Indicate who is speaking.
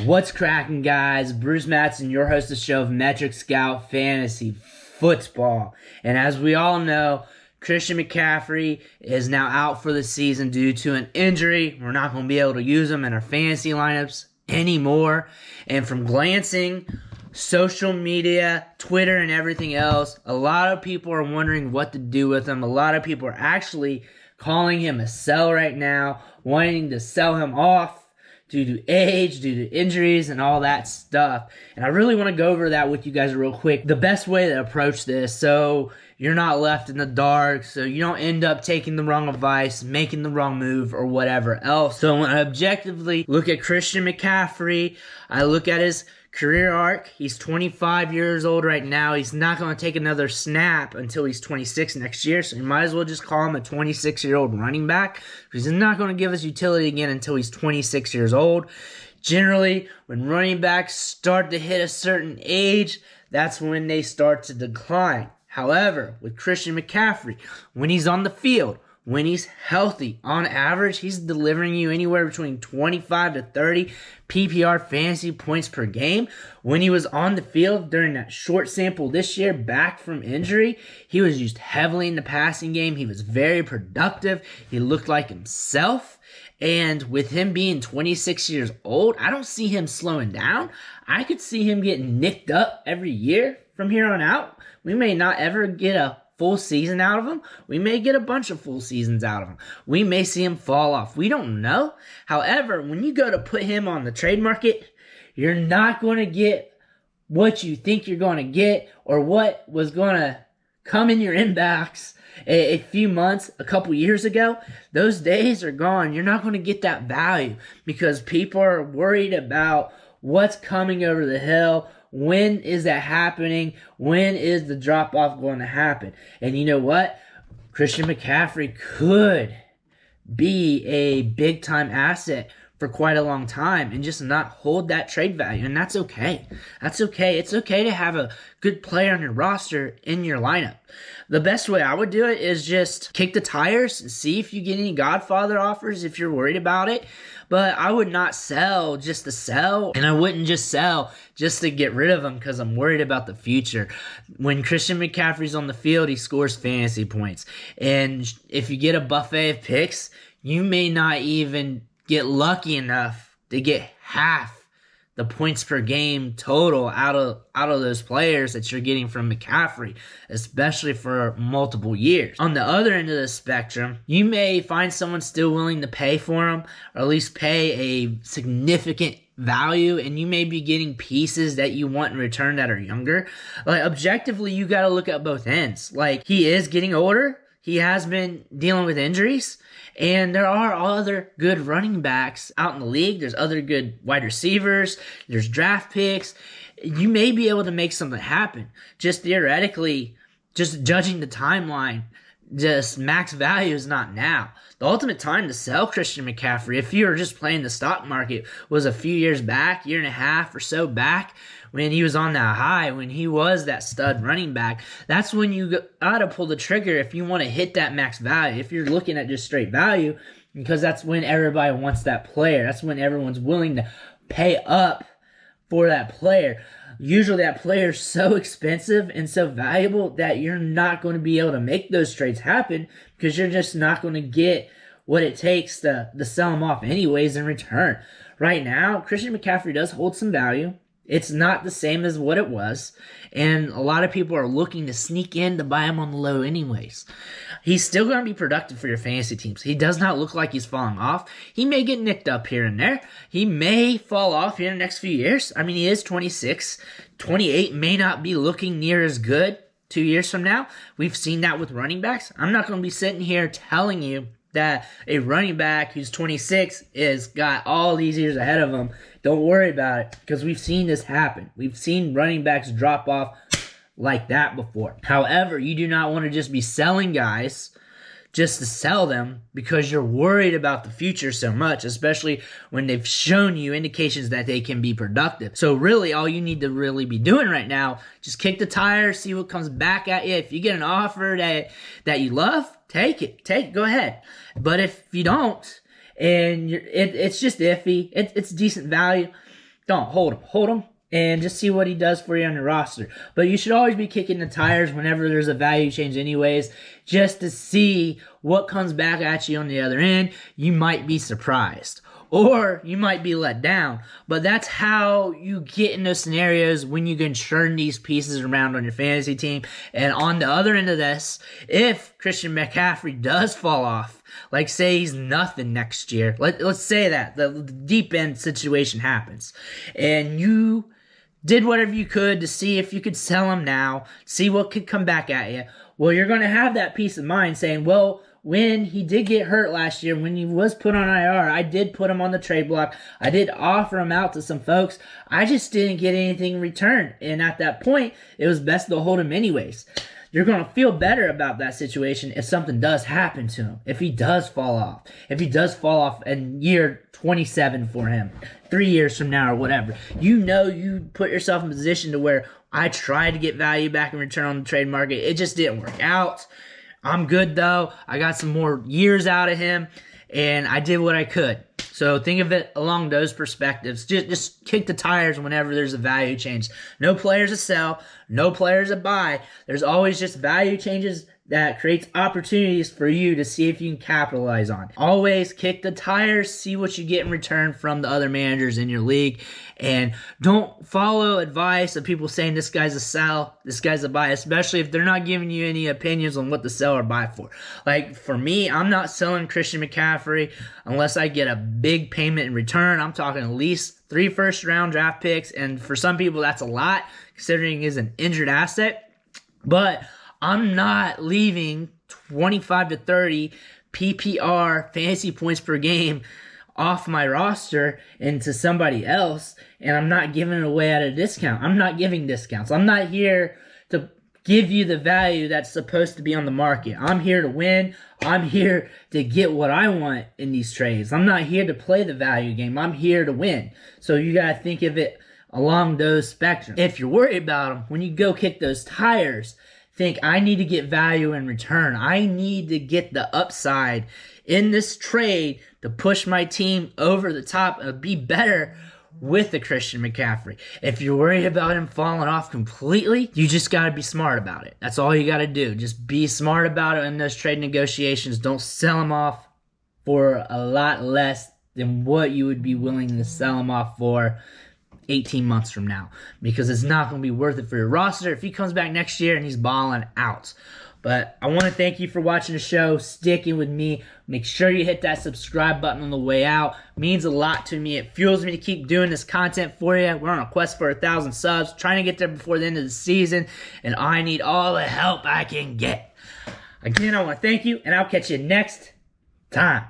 Speaker 1: What's cracking, guys? Bruce Matson, your host of the show of Metric Scout Fantasy Football. And as we all know, Christian McCaffrey is now out for the season due to an injury. We're not going to be able to use him in our fantasy lineups anymore. And from glancing social media, Twitter, and everything else, a lot of people are wondering what to do with him. A lot of people are actually calling him a sell right now, wanting to sell him off due to age, due to injuries, and all that stuff. And I really want to go over that with you guys real quick. The best way to approach this so you're not left in the dark, so you don't end up taking the wrong advice, making the wrong move, or whatever else. So when I objectively look at Christian McCaffrey, I look at his career arc. He's 25 years old right now. He's not going to take another snap until he's 26 next year, so you might as well just call him a 26-year-old running back, because he's not going to give us utility again until he's 26 years old. Generally, when running backs start to hit a certain age, that's when they start to decline. However, with Christian McCaffrey, when he's on the field, when he's healthy, on average, he's delivering you anywhere between 25 to 30 PPR fantasy points per game. When he was on the field during that short sample this year, back from injury, he was used heavily in the passing game. He was very productive. He looked like himself. And with him being 26 years old, I don't see him slowing down. I could see him getting nicked up every year from here on out. We may not ever get a full season out of him. We may get a bunch of full seasons out of him. We may see him fall off. We don't know. However, when you go to put him on the trade market, you're not going to get what you think you're going to get or what was going to come in your inbox a few months, a couple years ago. Those days are gone. You're not going to get that value because people are worried about what's coming over the hill. When is that happening? When is the drop-off going to happen? And you know what? Christian McCaffrey could be a big-time asset for quite a long time and just not hold that trade value, and that's okay. That's okay. It's okay to have a good player on your roster in your lineup. The best way I would do it is just kick the tires and see if you get any Godfather offers if you're worried about it. But I would not sell just to sell, and I wouldn't just sell just to get rid of him because I'm worried about the future. When Christian McCaffrey's on the field, he scores fantasy points. And if you get a buffet of picks, you may not even get lucky enough to get half the points per game total out of those players that you're getting from McCaffrey, especially for multiple years. On the other end of the spectrum, you may find someone still willing to pay for him, or at least pay a significant value, and you may be getting pieces that you want in return that are younger. Like, objectively, you got to look at both ends. Like, he is getting older. He has been dealing with injuries, and there are other good running backs out in the league. There's other good wide receivers. There's draft picks. You may be able to make something happen. Just theoretically, just judging the timeline, just max value is not now. The ultimate time to sell Christian McCaffrey, if you were just playing the stock market, was a few years back, year and a half or so back, when he was on that high, when he was that stud running back. That's when you got to pull the trigger if you want to hit that max value. If you're looking at just straight value, because that's when everybody wants that player. That's when everyone's willing to pay up for that player. Usually that player is so expensive and so valuable that you're not going to be able to make those trades happen because you're just not going to get what it takes to sell him off anyways in return. Right now, Christian McCaffrey does hold some value. It's not the same as what it was, and a lot of people are looking to sneak in to buy him on the low anyways. He's still going to be productive for your fantasy teams. He does not look like he's falling off. He may get nicked up here and there. He may fall off here in the next few years. I mean, he is 26. 28 may not be looking near as good 2 years from now. We've seen that with running backs. I'm not going to be sitting here telling you that a running back who's 26 is got all these years ahead of him. Don't worry about it, because we've seen this happen. We've seen running backs drop off like that before. However, you do not want to just be selling guys just to sell them because you're worried about the future so much, especially when they've shown you indications that they can be productive. So really, all you need to really be doing right now, just kick the tires, see what comes back at you. If you get an offer that you love, take it, go ahead. But if you don't, and it's just iffy, it's decent value, Don't. Hold him. And just see what he does for you on your roster. But you should always be kicking the tires whenever there's a value change anyways, just to see what comes back at you on the other end. You might be surprised. Or you might be let down. But that's how you get in those scenarios when you can churn these pieces around on your fantasy team. And on the other end of this, if Christian McCaffrey does fall off, like say he's nothing next year, let's say that the deep end situation happens, and you did whatever you could to see if you could sell him now, see what could come back at you. Well, you're going to have that peace of mind saying, well, when he did get hurt last year, when he was put on IR, I did put him on the trade block. I did offer him out to some folks. I just didn't get anything in return. And at that point, it was best to hold him anyways. You're going to feel better about that situation if something does happen to him. If he does fall off. If he does fall off in year 27 for him, 3 years from now or whatever. You know you put yourself in a position to where I tried to get value back in return on the trade market. It just didn't work out. I'm good though. I got some more years out of him, and I did what I could. So think of it along those perspectives. Just kick the tires whenever there's a value change. No players to sell, no players to buy. There's always just value changes that creates opportunities for you to see if you can capitalize on. Always kick the tires, see what you get in return from the other managers in your league, and don't follow advice of people saying this guy's a sell, this guy's a buy, especially if they're not giving you any opinions on what to sell or buy for. Like for me, I'm not selling Christian McCaffrey unless I get a big payment in return. I'm talking at least 3 first-round draft picks, and for some people that's a lot considering he's an injured asset. But I'm not leaving 25 to 30 PPR fantasy points per game off my roster into somebody else, and I'm not giving it away at a discount. I'm not giving discounts. I'm not here to give you the value that's supposed to be on the market. I'm here to win. I'm here to get what I want in these trades. I'm not here to play the value game. I'm here to win. So you got to think of it along those spectrums. If you're worried about them, when you go kick those tires, think I need to get value in return. I need to get the upside in this trade to push my team over the top and be better with the Christian McCaffrey. If you're worried about him falling off completely, you just got to be smart about it. That's all you got to do. Just be smart about it in those trade negotiations. Don't sell him off for a lot less than what you would be willing to sell him off for 18 months from now, because it's not going to be worth it for your roster if he comes back next year and he's balling out. But I want to thank you for watching the show, sticking with me. Make sure you hit that subscribe button on the way out. It means a lot to me. It fuels me to keep doing this content for you. We're on a quest for 1,000 subs, trying to get there before the end of the season, and I need all the help I can get. Again, I want to thank you, and I'll catch you next time.